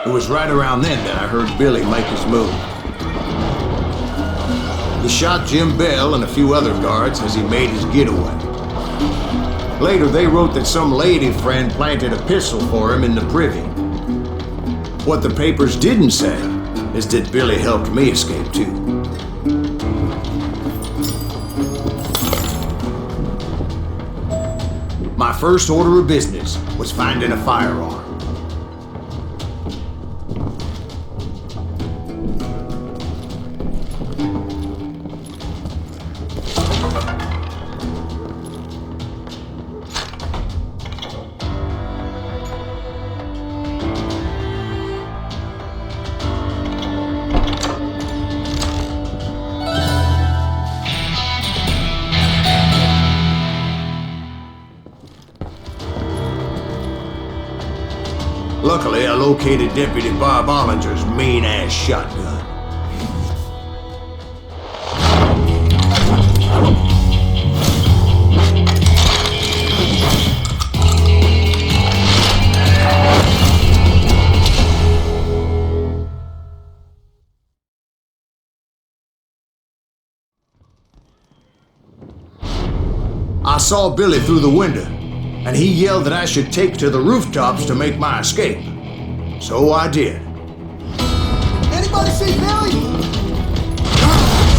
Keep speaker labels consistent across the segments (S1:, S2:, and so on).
S1: It was right around then that I heard Billy make his move. He shot Jim Bell and a few other guards as he made his getaway. Later, they wrote that some lady friend planted a pistol for him in the privy. What the papers didn't say is that Billy helped me escape too. My first order of business was finding a firearm. Luckily, I located Deputy Bob Ollinger's mean-ass shotgun. I saw Billy through the window, and he yelled that I should take to the rooftops to make my escape. So I did.
S2: Anybody see Billy?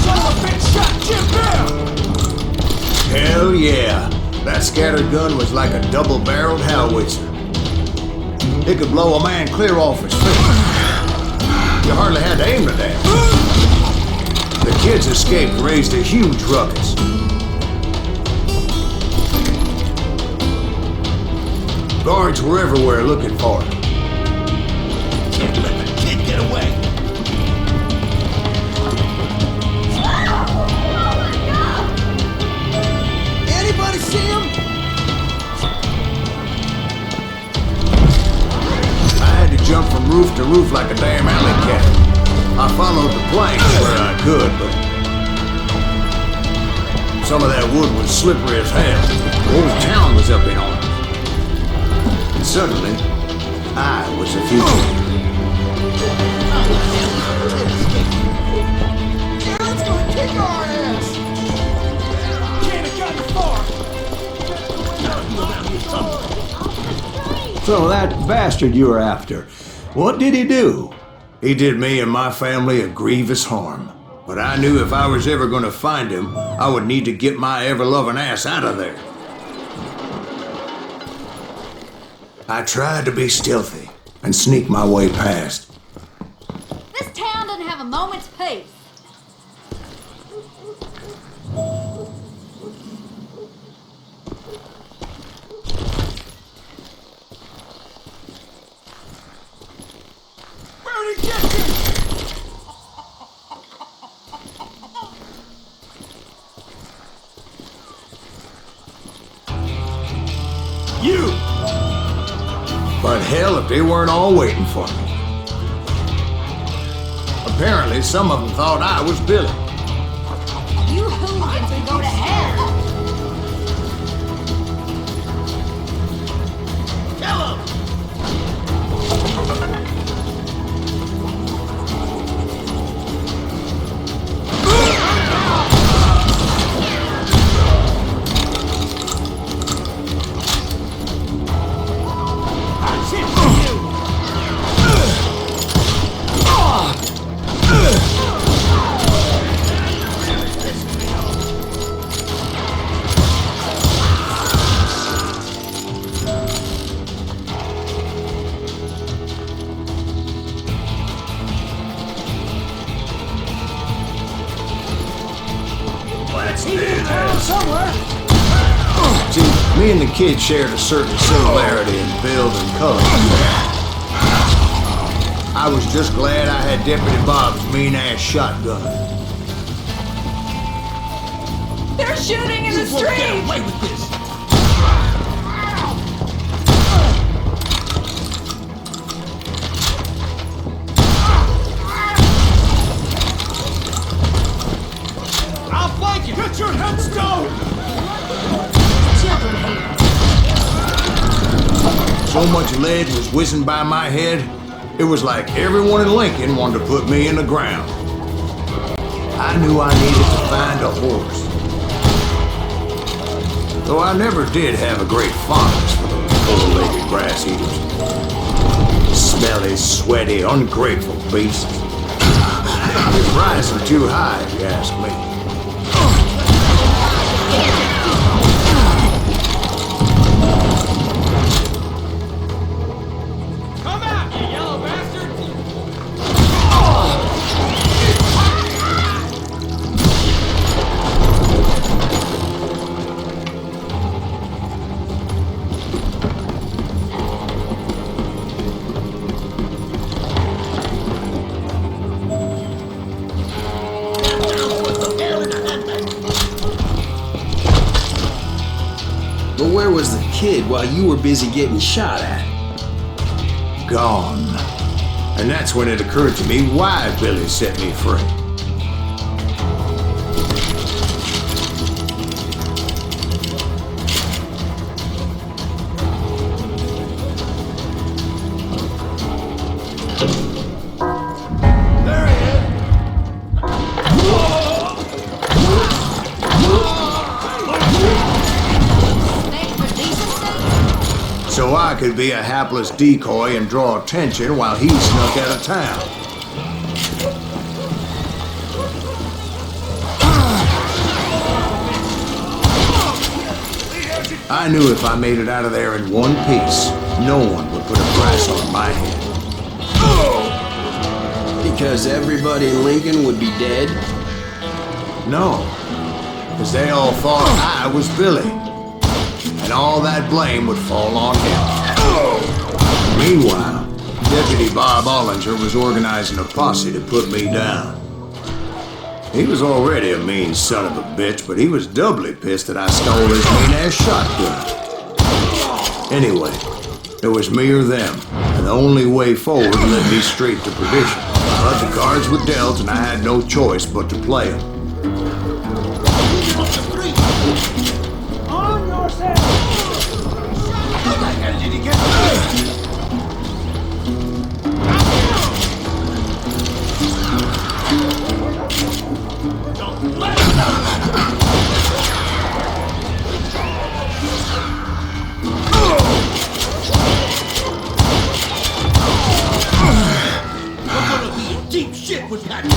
S2: Son of a bitch shot Jim Bell!
S1: Hell yeah. That scattered gun was like a double-barreled howitzer. It could blow a man clear off his feet. You hardly had to aim the damn. The kids escaped raised a huge ruckus. Guards were everywhere looking for him.
S2: Can't let the kid get away. Anybody see him?
S1: I had to jump from roof to roof like a damn alley cat. I followed the planks where I could, but some of that wood was slippery as hell. The whole town was up in arms. And suddenly, I was a fugitive.
S2: Jared's gonna kick our ass! Can't have gotten far!
S1: So that bastard you were after, what did he do? He did me and my family a grievous harm. But I knew if I was ever gonna find him, I would need to get my ever-loving ass out of there. I tried to be stealthy and sneak my way past.
S3: This town doesn't have a moment's peace.
S2: Where'd he get you?
S1: You! But hell, if they weren't all waiting for me. Apparently, some of them thought I was Billy.
S3: You hooligans can go to hell.
S2: Kill him!
S1: See, me and the kid shared a certain similarity in build and color. I was just glad I had Deputy Bob's mean-ass shotgun.
S3: They're shooting in the
S2: You won't get
S3: street.
S2: away with this! I'll flank you! Get your headstone!
S3: Children here.
S1: So much lead was whizzing by my head, It was like everyone in Lincoln wanted to put me in the ground. I knew I needed to find a horse. Though I never did have a great fondness for those four-legged grass eaters. Smelly, sweaty, ungrateful beasts. The price was too high, if you ask me.
S2: Come out, you yellow bastard!
S4: But where was the kid while you were busy getting shot at?
S1: Gone. And that's when it occurred to me why Billy set me free.
S2: There he is!
S3: Stay for decency?
S1: So I could be a hapless decoy and draw attention while he snuck out of town. I knew if I made it out of there in one piece, no one would put a price on my head.
S4: Because everybody in Lincoln would be dead?
S1: No, because they all thought I was Billy, and all that blame would fall on him. Meanwhile, Deputy Bob Ollinger was organizing a posse to put me down. He was already a mean son of a bitch, but he was doubly pissed that I stole his mean-ass shotgun. Anyway, it was me or them, and the only way forward led me straight to perdition. But the cards were dealt, and I had no choice but to play them.
S2: On yourself! Deep shit was happening.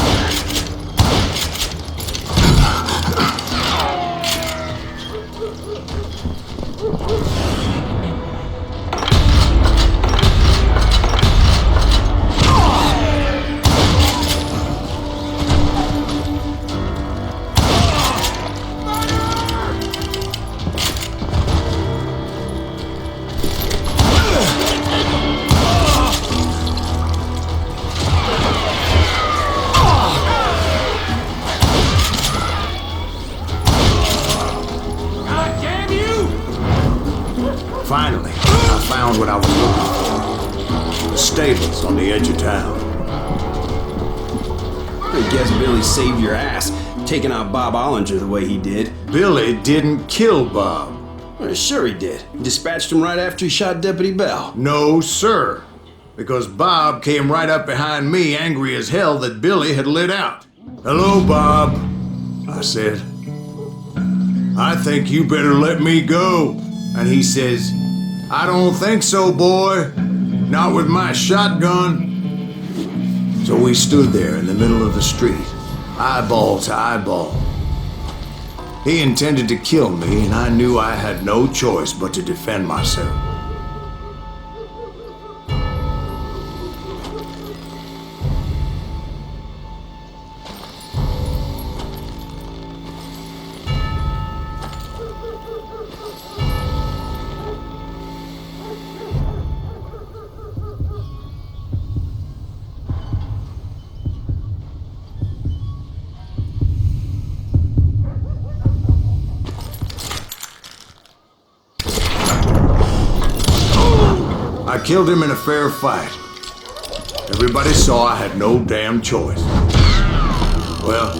S1: Finally, I found what I was looking for. The stables on the edge of town.
S4: I guess Billy saved your ass, taking out Bob Ollinger the way he did.
S1: Billy didn't kill Bob.
S4: Well, sure he did. Dispatched him right after he shot Deputy Bell.
S1: No, sir. Because Bob came right up behind me, angry as hell that Billy had lit out. "Hello, Bob," I said. "I think you better let me go." And he says, "I don't think so, boy. Not with my shotgun." So we stood there in the middle of the street, eyeball to eyeball. He intended to kill me, and I knew I had no choice but to defend myself. I killed him in a fair fight. Everybody saw I had no damn choice. Well,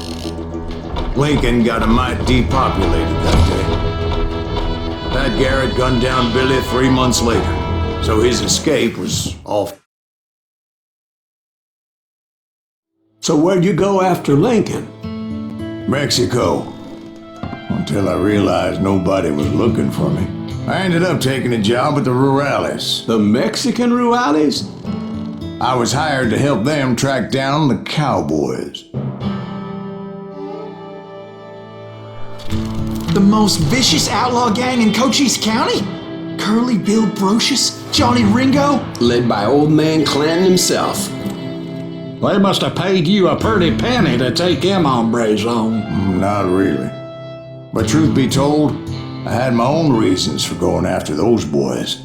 S1: Lincoln got a mite depopulated that day. Pat Garrett gunned down Billy 3 months later, so his escape was off
S5: So where'd you go after Lincoln?
S1: Mexico. Until I realized nobody was looking for me. I ended up taking a job at the Rurales.
S5: The Mexican Rurales?
S1: I was hired to help them track down the cowboys.
S2: The most vicious outlaw gang in Cochise County? Curly Bill Brocious? Johnny Ringo?
S4: Led by old man Clanton himself.
S6: They must have paid you a pretty penny to take them hombres on.
S1: Not really. But truth be told, I had my own reasons for going after those boys.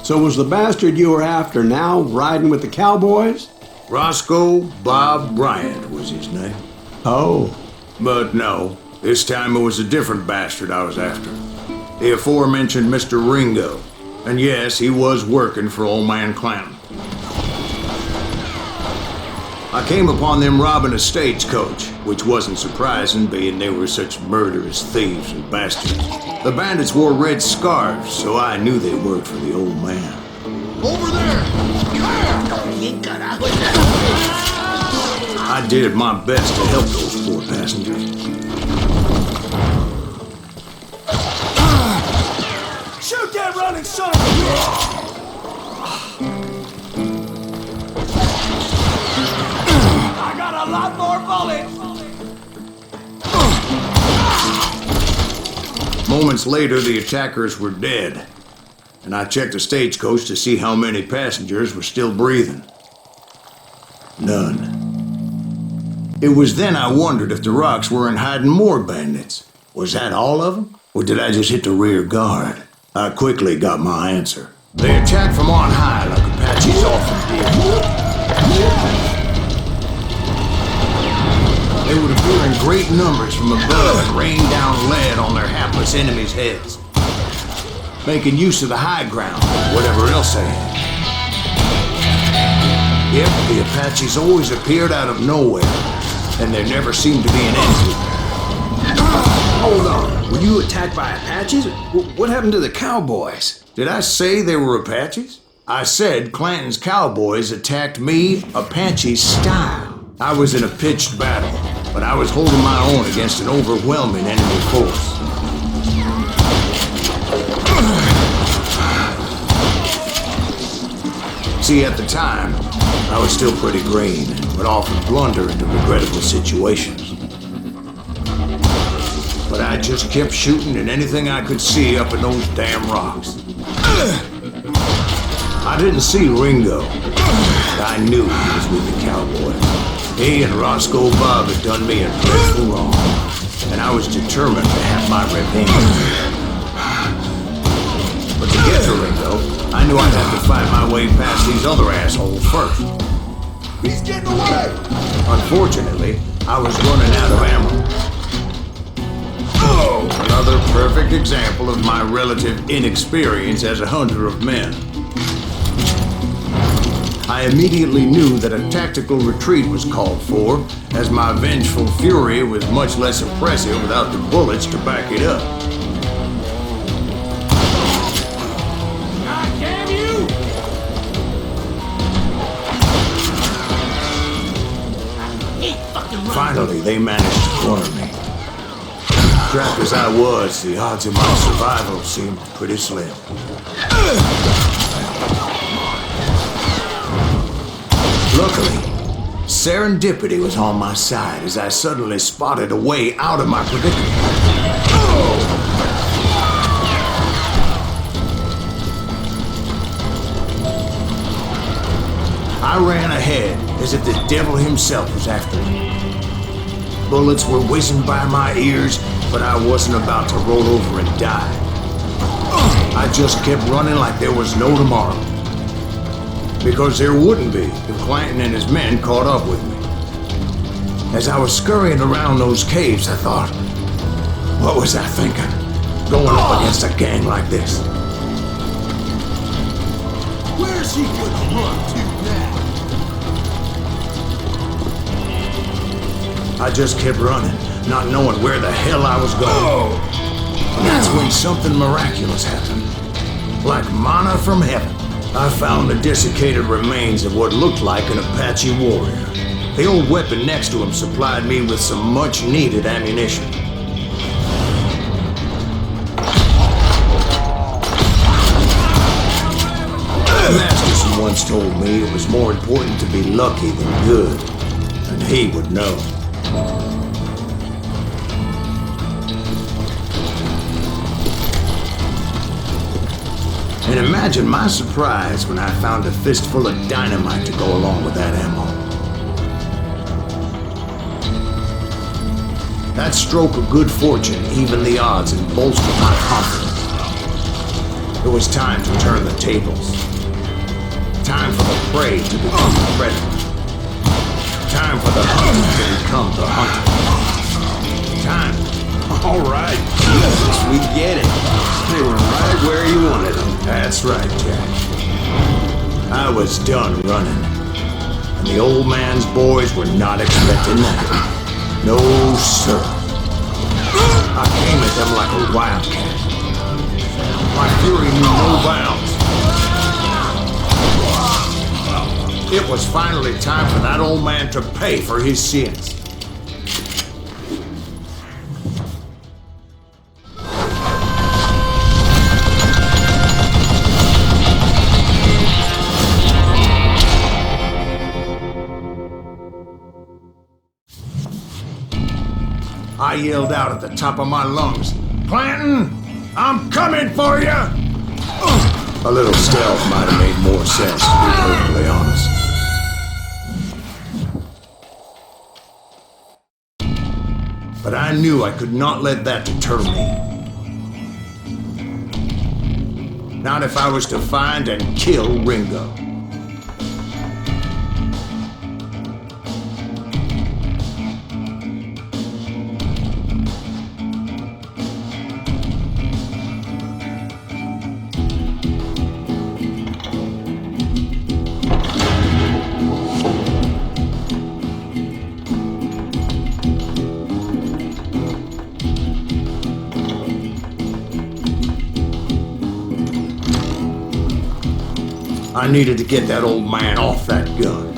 S5: So was the bastard you were after now riding with the cowboys?
S1: Roscoe Bob Bryant was his name.
S5: Oh.
S1: But no, this time it was a different bastard I was after. The aforementioned Mr. Ringo. And yes, he was working for old man Clanton. I came upon them robbing a stagecoach, which wasn't surprising, being they were such murderous thieves and bastards. The bandits wore red scarves, so I knew they worked for the old man.
S2: Over there!
S1: I did my best to help those poor passengers.
S2: Shoot that running son of a I got a lot more bullets!
S1: Moments later, the attackers were dead, and I checked the stagecoach to see how many passengers were still breathing. None. It was then I wondered if the rocks weren't hiding more bandits. Was that all of them? Or did I just hit the rear guard? I quickly got my answer. They attacked from on high like Apaches often did. They would appear in great numbers from above and rain down lead on their hapless enemies' heads, making use of the high ground, whatever else they had. Yep, the Apaches always appeared out of nowhere, and there never seemed to be an end to them.
S4: Hold on, were you attacked by Apaches? What happened to the cowboys?
S1: Did I say they were Apaches? I said Clanton's cowboys attacked me Apache style. I was in a pitched battle, but I was holding my own against an overwhelming enemy force. See, at the time, I was still pretty green and would often blunder into regrettable situations. But I just kept shooting at anything I could see up in those damn rocks. I didn't see Ringo, but I knew he was with the cowboys. He and Roscoe Bob had done me a dreadful wrong, and I was determined to have my revenge. But to get to Ringo, I knew I'd have to fight my way past these other assholes first.
S2: He's getting away!
S1: Unfortunately, I was running out of ammo. Another perfect example of my relative inexperience as a hunter of men. I immediately knew that a tactical retreat was called for, as my vengeful fury was much less impressive without the bullets to back it up.
S2: God damn you!
S1: Finally, they managed to corner me. Trapped as I was, the odds of my survival seemed pretty slim. Luckily, serendipity was on my side as I suddenly spotted a way out of my predicament. I ran ahead as if the devil himself was after me. Bullets were whizzing by my ears, but I wasn't about to roll over and die. I just kept running like there was no tomorrow. Because there wouldn't be if Clanton and his men caught up with me. As I was scurrying around those caves, I thought, what was I thinking? Going up against a gang like this.
S7: Where's he gonna run to now?
S1: I just kept running, not knowing where the hell I was going. And that's when something miraculous happened. Like manna from heaven, I found the desiccated remains of what looked like an Apache warrior. The old weapon next to him supplied me with some much-needed ammunition. Masterson once told me it was more important to be lucky than good, and he would know. And imagine my surprise when I found a fistful of dynamite to go along with that ammo. That stroke of good fortune evened the odds and bolstered my confidence. It was time to turn the tables. Time for the prey to become the predator. Time for the hunter to become the hunter. Time.
S4: All right, Jesus, we get it. They were right where you wanted them.
S1: That's right, Jack. I was done running. And the old man's boys were not expecting that. No, sir. I came at them like a wildcat. My fury knew no bounds. It was finally time for that old man to pay for his sins. I yelled out at the top of my lungs, "Clanton, I'm coming for you!" A little stealth might have made more sense, to be perfectly honest. But I knew I could not let that deter me. Not if I was to find and kill Ringo. I needed to get that old man off that gun.